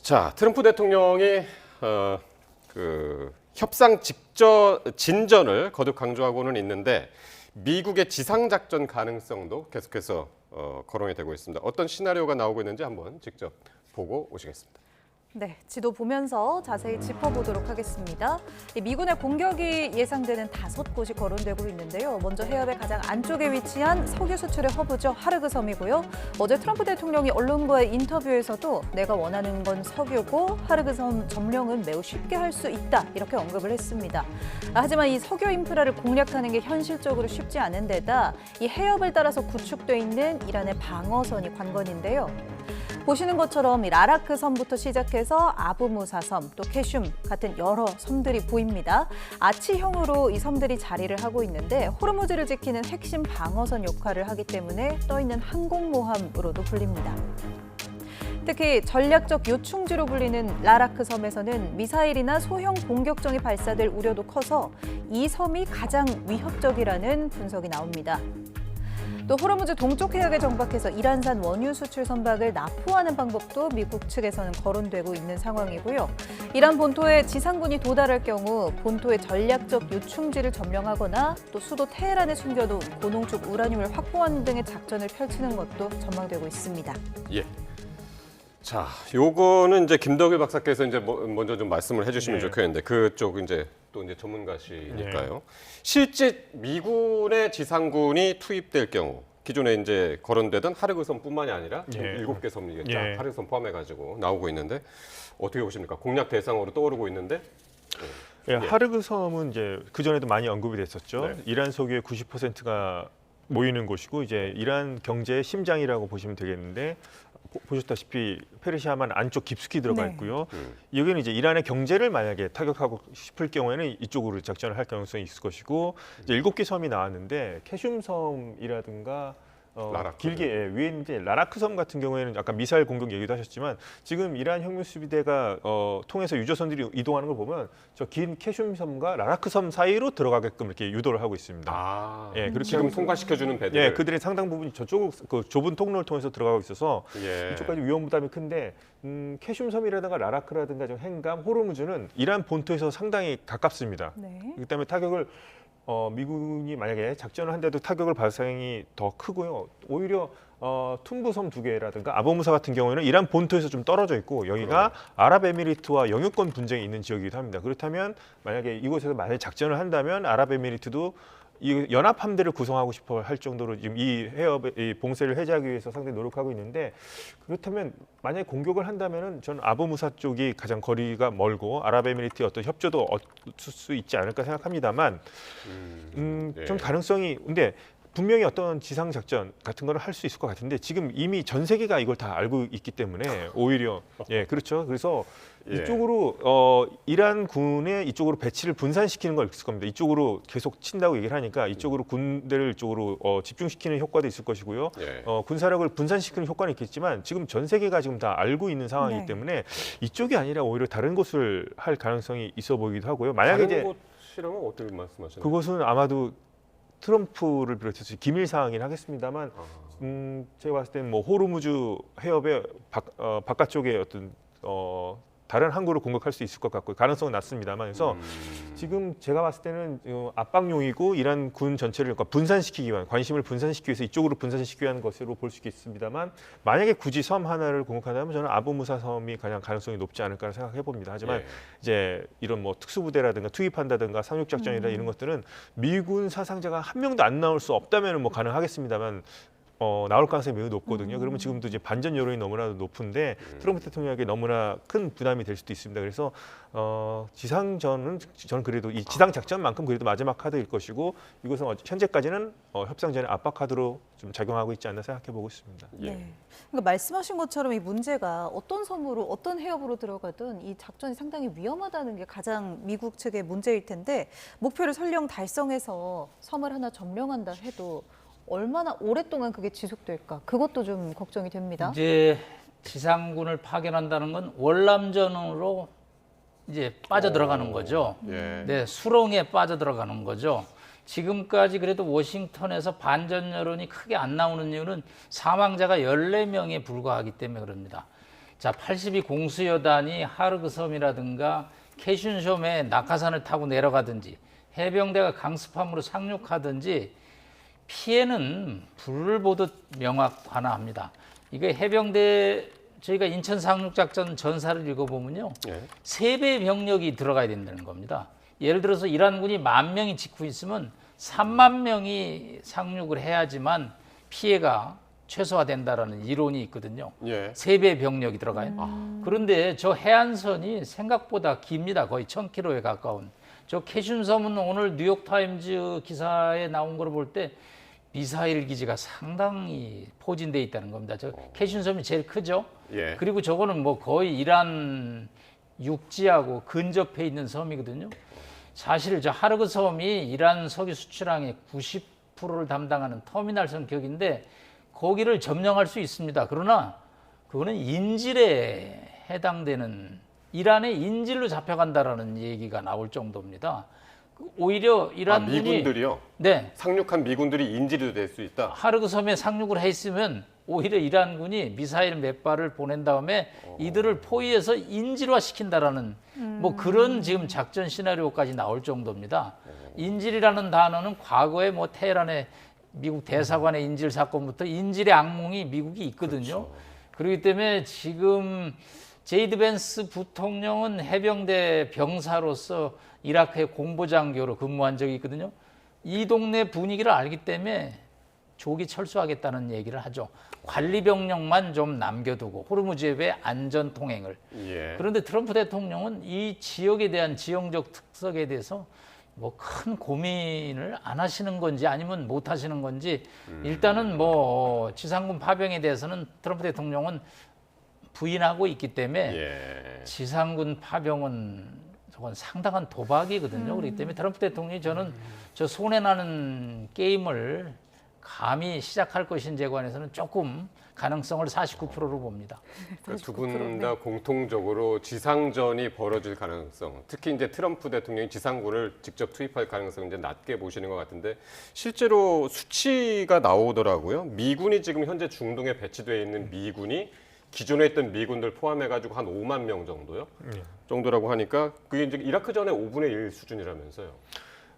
자, 트럼프 대통령이 협상 진전을 거듭 강조하고는 있는데 미국의 지상작전 가능성도 계속해서 거론이 되고 있습니다. 어떤 시나리오가 나오고 있는지 한번 직접 보고 오시겠습니다. 네, 지도 보면서 자세히 짚어보도록 하겠습니다. 미군의 공격이 예상되는 5곳이 거론되고 있는데요. 먼저 해협의 가장 안쪽에 위치한 석유 수출의 허브죠. 하르그 섬이고요. 어제 트럼프 대통령이 언론과의 인터뷰에서도 내가 원하는 건 석유고 하르그 섬 점령은 매우 쉽게 할 수 있다 이렇게 언급을 했습니다. 하지만 이 석유 인프라를 공략하는 게 현실적으로 쉽지 않은 데다 이 해협을 따라서 구축돼 있는 이란의 방어선이 관건인데요. 보시는 것처럼 이 라라크 섬부터 시작해서 아부무사 섬, 또 캐슘 같은 여러 섬들이 보입니다. 아치형으로 이 섬들이 자리를 하고 있는데 호르무즈를 지키는 핵심 방어선 역할을 하기 때문에 떠있는 항공모함으로도 불립니다. 특히 전략적 요충지로 불리는 라라크 섬에서는 미사일이나 소형 공격정이 발사될 우려도 커서 이 섬이 가장 위협적이라는 분석이 나옵니다. 또 호르무즈 동쪽 해역에 정박해서 이란산 원유 수출 선박을 납포하는 방법도 미국 측에서는 거론되고 있는 상황이고요. 이란 본토에 지상군이 도달할 경우 본토의 전략적 요충지를 점령하거나 또 수도 테헤란에 숨겨둔 고농축 우라늄을 확보하는 등의 작전을 펼치는 것도 전망되고 있습니다. 예. 자, 요거는 이제 김덕일 박사께서 이제 먼저 좀 말씀을 해주시면 좋겠는데 그쪽 이제 또 이제 전문가시니까요. 실제 미군의 지상군이 투입될 경우 기존에 이제 거론되던 하르그 섬뿐만이 아니라 지금 7개 섬이겠죠. 하르그 섬 포함해가지고 나오고 있는데 어떻게 보십니까? 공략 대상으로 떠오르고 있는데. 하르그 섬은 이제 그 전에도 많이 언급이 됐었죠. 네. 이란 석유의 90%가 모이는 곳이고 이제 이란 경제의 심장이라고 보시면 되겠는데. 보셨다시피 페르시아만 안쪽 깊숙이 들어가 있고요. 여기는 이제 이란의 경제를 만약에 타격하고 싶을 경우에는 이쪽으로 작전을 할 가능성이 있을 것이고 이제 7개 섬이 나왔는데 캐슘 섬이라든가 길게 위에 이제 라라크 섬 같은 경우에는 아까 미사일 공격 얘기도 하셨지만 지금 이란 혁명수비대가 통해서 유조선들이 이동하는 걸 보면 저 긴 캐슘 섬과 라라크 섬 사이로 들어가게끔 이렇게 유도를 하고 있습니다. 그렇게 지금 통과시켜주는 배들. 그들의 상당 부분이 저쪽 그 좁은 통로를 통해서 들어가고 있어서 이쪽까지 위험 부담이 큰데 캐슘 섬이라든가 라라크라든가 좀 행감, 호르무즈는 이란 본토에서 상당히 가깝습니다. 그렇기 때문에 타격을 미군이 만약에 작전을 한데도 타격을 발생이 더 크고요. 오히려 툰부섬 2개라든가 아부무사 같은 경우에는 이란 본토에서 좀 떨어져 있고 여기가 아랍에미리트와 영유권 분쟁이 있는 지역이기도 합니다. 그렇다면 만약에 이곳에서 만약에 작전을 한다면 아랍에미리트도 이 연합 함대를 구성하고 싶어 할 정도로 지금 이 해협의 이 봉쇄를 해제하기 위해서 상당히 노력하고 있는데 그렇다면 만약에 공격을 한다면은 저는 아부무사 쪽이 가장 거리가 멀고 아랍에미리트의 어떤 협조도 얻을 수 있지 않을까 생각합니다만 좀 가능성이 근데 분명히 어떤 지상 작전 같은 걸 할 수 있을 것 같은데 지금 이미 전 세계가 이걸 다 알고 있기 때문에 오히려 그렇죠. 그래서 이쪽으로 이란 군의 이쪽으로 배치를 분산시키는 걸 있을 겁니다. 이쪽으로 계속 친다고 얘기를 하니까 이쪽으로 군대를 이쪽으로 집중시키는 효과도 있을 것이고요. 군사력을 분산시키는 효과는 있겠지만 지금 전 세계가 지금 다 알고 있는 상황이기 때문에 이쪽이 아니라 오히려 다른 곳을 할 가능성이 있어 보이기도 하고요. 만약에 다른 곳이라면 어떻게 말씀하시나요? 그것은 아마도 트럼프를 비롯해서 기밀 사항이긴 하겠습니다만 제가 봤을 때는 뭐 호르무즈 해협의 바깥쪽에 어떤 다른 항구를 공격할 수 있을 것 같고 가능성은 낮습니다만 그래서 지금 제가 봤을 때는 압박용이고 이란 군 전체를 분산시키기 위한 관심을 분산시키기 위해서 이쪽으로 분산시키기 위한 것으로 볼 수 있겠습니다만 만약에 굳이 섬 하나를 공격한다면 저는 아부무사 섬이 가장 가능성이 높지 않을까 생각해 봅니다. 하지만 이제 이런 뭐 특수부대라든가 투입한다든가 상륙작전이나 이런 것들은 미군 사상자가 한 명도 안 나올 수 없다면 뭐 가능하겠습니다만 나올 가능성이 매우 높거든요. 그러면 지금도 이제 반전 여론이 너무나도 높은데 트럼프 대통령에게 너무나 큰 부담이 될 수도 있습니다. 그래서 지상전은 저는 그래도 이 지상 작전만큼 그래도 마지막 카드일 것이고 이것은 현재까지는 협상전의 압박 카드로 좀 작용하고 있지 않나 생각해 보고 있습니다. 그러니까 말씀하신 것처럼 이 문제가 어떤 섬으로 어떤 해협으로 들어가든 이 작전이 상당히 위험하다는 게 가장 미국 측의 문제일 텐데 목표를 설령 달성해서 섬을 하나 점령한다 해도 얼마나 오랫동안 그게 지속될까? 그것도 좀 걱정이 됩니다. 이제 지상군을 파견한다는 건 월남전으로 이제 빠져들어가는 거죠. 수렁에 빠져들어가는 거죠. 지금까지 그래도 워싱턴에서 반전 여론이 크게 안 나오는 이유는 사망자가 14명에 불과하기 때문에 그럽니다. 자, 82 공수여단이 하르그섬이라든가 캐슌섬에 낙하산을 타고 내려가든지 해병대가 강습함으로 상륙하든지 피해는 불을 보듯 명확하나합니다. 이게 해병대 저희가 인천 상륙작전 전사를 읽어보면요, 예. 3배의 병력이 들어가야 된다는 겁니다. 예를 들어서 이란군이 10,000명이 짓고 있으면 30,000명이 상륙을 해야지만 피해가 최소화된다라는 이론이 있거든요. 예. 3배의 병력이 들어가요. 그런데 저 해안선이 생각보다 깁니다. 거의 1,000km에 가까운. 저 캐슌섬은 오늘 뉴욕타임즈 기사에 나온 걸 볼 때 미사일 기지가 상당히 포진돼 있다는 겁니다. 저 캐슌섬이 제일 크죠. 예. 그리고 저거는 뭐 거의 이란 육지하고 근접해 있는 섬이거든요. 사실 저 하르그 섬이 이란 석유 수출량의 90%를 담당하는 터미널 성격인데 거기를 점령할 수 있습니다. 그러나 그거는 인질에 해당되는 이란의 인질로 잡혀간다라는 얘기가 나올 정도입니다. 오히려 이란군이 미군들이요? 네, 상륙한 미군들이 인질이 될 수 있다. 하르그 섬에 상륙을 했으면 오히려 이란군이 미사일 몇 발을 보낸 다음에 이들을 포위해서 인질화 시킨다라는 뭐 그런 지금 작전 시나리오까지 나올 정도입니다. 인질이라는 단어는 과거에 뭐 테헤란의 미국 대사관의 인질 사건부터 인질의 악몽이 미국이 있거든요. 그렇기 때문에 지금 제이드 벤스 부통령은 해병대 병사로서 이라크의 공보장교로 근무한 적이 있거든요. 이 동네 분위기를 알기 때문에 조기 철수하겠다는 얘기를 하죠. 관리 병력만 좀 남겨두고 호르무즈해의 안전 통행을. 예. 그런데 트럼프 대통령은 이 지역에 대한 지형적 특성에 대해서 뭐 큰 고민을 안 하시는 건지 아니면 못 하시는 건지 일단은 뭐 지상군 파병에 대해서는 트럼프 대통령은 부인하고 있기 때문에 예. 지상군 파병은 저건 상당한 도박이거든요. 그렇기 때문에 트럼프 대통령이 저는 저 손해나는 게임을 감히 시작할 것인지에 관해서는 조금 가능성을 49%로 봅니다. 그러니까 두 분 다 공통적으로 지상전이 벌어질 가능성, 특히 이제 트럼프 대통령이 지상군을 직접 투입할 가능성을 이제 낮게 보시는 것 같은데 실제로 수치가 나오더라고요. 미군이 지금 현재 중동에 배치되어 있는 미군이 기존에 있던 미군들 포함해가지고 한 5만 명 정도요? 정도라고 하니까 그게 이제 이라크 전에 5분의 1 수준이라면서요.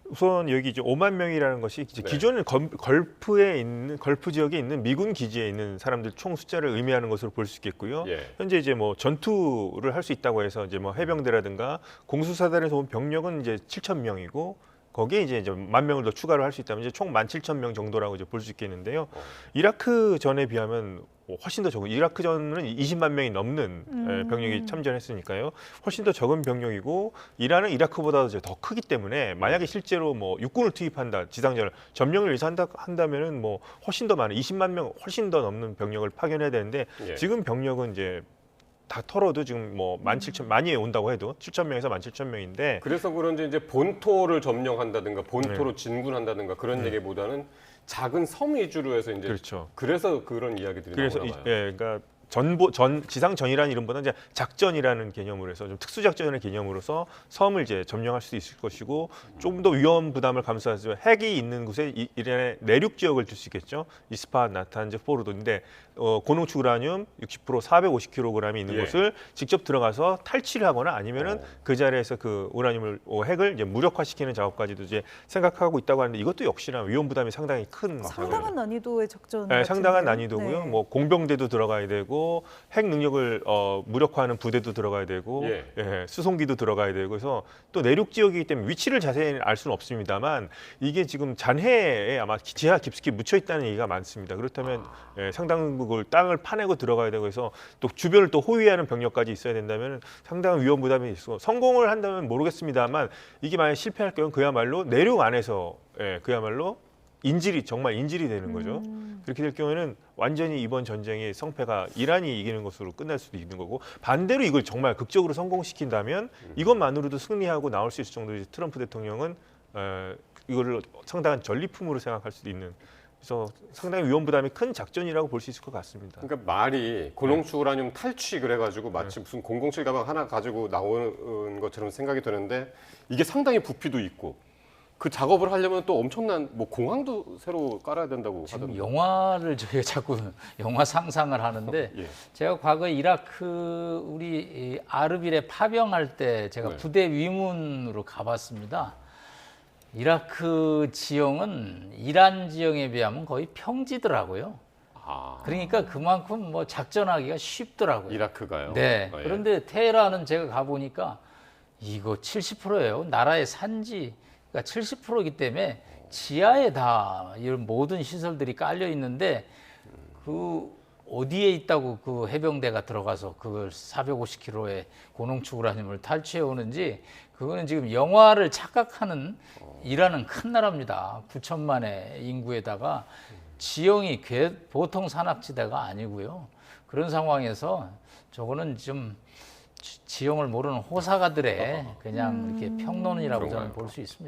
우선 여기 이제 5만 명이라는 것이 이제 네. 기존 걸프에 있는 걸프 지역에 있는 미군 기지에 있는 사람들 총 숫자를 의미하는 것으로 볼 수 있겠고요. 예. 현재 이제 뭐 전투를 할 수 있다고 해서 이제 뭐 해병대라든가 공수사단에서 온 병력은 이제 7,000명이고 거기에 이제 10,000명을 더 추가로 할 수 있다면 이제 총 17,000명 정도라고 이제 볼 수 있겠는데요. 이라크 전에 비하면 훨씬 더 적은, 이라크 전은 20만 명이 넘는 병력이 참전했으니까요. 훨씬 더 적은 병력이고 이란은 이라크보다 더 크기 때문에 만약에 실제로 뭐 육군을 투입한다, 지상전을 점령을 위해서 한다면은 뭐 훨씬 더 많은 20만 명 훨씬 더 넘는 병력을 파견해야 되는데 예. 지금 병력은 이제 다 털어도 지금 뭐 17,000 많이 온다고 해도 7,000명에서 17,000명인데 그래서 그런지 이제 본토를 점령한다든가 본토로 진군한다든가 그런 얘기보다는 작은 섬 위주로 해서 이제 그렇죠. 그래서 그런 이야기들이 그래서 나오나 봐요. 그러니까 지상전이라는 이름보다는 이제 작전이라는 개념으로 해서 좀 특수작전의 개념으로서 섬을 이제 점령할 수 있을 것이고 좀 더 위험 부담을 감수해서 핵이 있는 곳에 이란의 내륙 지역을 줄 수 있겠죠. 이스파한, 나탄즈, 포르도인데 고농축 우라늄 60% 450kg이 있는 예. 곳을 직접 들어가서 탈취를 하거나 아니면은 그 자리에서 그 우라늄을 핵을 이제 무력화시키는 작업까지도 이제 생각하고 있다고 하는데 이것도 역시나 위험 부담이 상당히 큰 상당한 난이도의 작전. 네, 상당한 같은데요. 난이도고요. 네. 뭐 공병대도 들어가야 되고 핵 능력을 무력화하는 부대도 들어가야 되고 예. 수송기도 들어가야 되고 그래서 또 내륙 지역이기 때문에 위치를 자세히 알 수는 없습니다만 이게 지금 잔해에 아마 지하 깊숙이 묻혀 있다는 얘기가 많습니다. 그렇다면 상당 부분 땅을 파내고 들어가야 되고 해서 또 주변을 또 호위하는 병력까지 있어야 된다면 상당한 위험 부담이 있고 성공을 한다면 모르겠습니다만 이게 만약 실패할 경우는 그야말로 내륙 안에서 그야말로 정말 인질이 되는 거죠. 그렇게 될 경우에는 완전히 이번 전쟁의 성패가 이란이 이기는 것으로 끝날 수도 있는 거고 반대로 이걸 정말 극적으로 성공시킨다면 이것만으로도 승리하고 나올 수 있을 정도로 트럼프 대통령은 이거를 상당한 전리품으로 생각할 수도 있는 그래서 상당히 위험 부담이 큰 작전이라고 볼 수 있을 것 같습니다. 그러니까 말이 고농축 우라늄 탈취 그래가지고 마치 무슨 007 가방 하나 가지고 나오는 것처럼 생각이 드는데 이게 상당히 부피도 있고 그 작업을 하려면 또 엄청난 뭐 공항도 새로 깔아야 된다고 지금 하던데. 영화를 저희가 자꾸 영화 상상을 하는데 예. 제가 과거 이라크 우리 이 아르빌에 파병할 때 제가 네. 부대 위문으로 가봤습니다. 이라크 지형은 이란 지형에 비하면 거의 평지더라고요. 아, 그러니까 그만큼 뭐 작전하기가 쉽더라고요. 이라크가요? 네. 아, 예. 그런데 테헤란은 제가 가보니까 이거 70%예요. 나라의 산지가 70%이기 때문에 지하에 다 이런 모든 시설들이 깔려 있는데 그 어디에 있다고 그 해병대가 들어가서 그걸 450km의 고농축 우라늄을 탈취해 오는지 그거는 지금 영화를 착각하는 이라는 큰 나라입니다. 9천만의 인구에다가 지형이 보통 산악지대가 아니고요. 그런 상황에서 저거는 좀 지형을 모르는 호사가들의 그냥 이렇게 평론이라고 저는 볼 수 있습니다.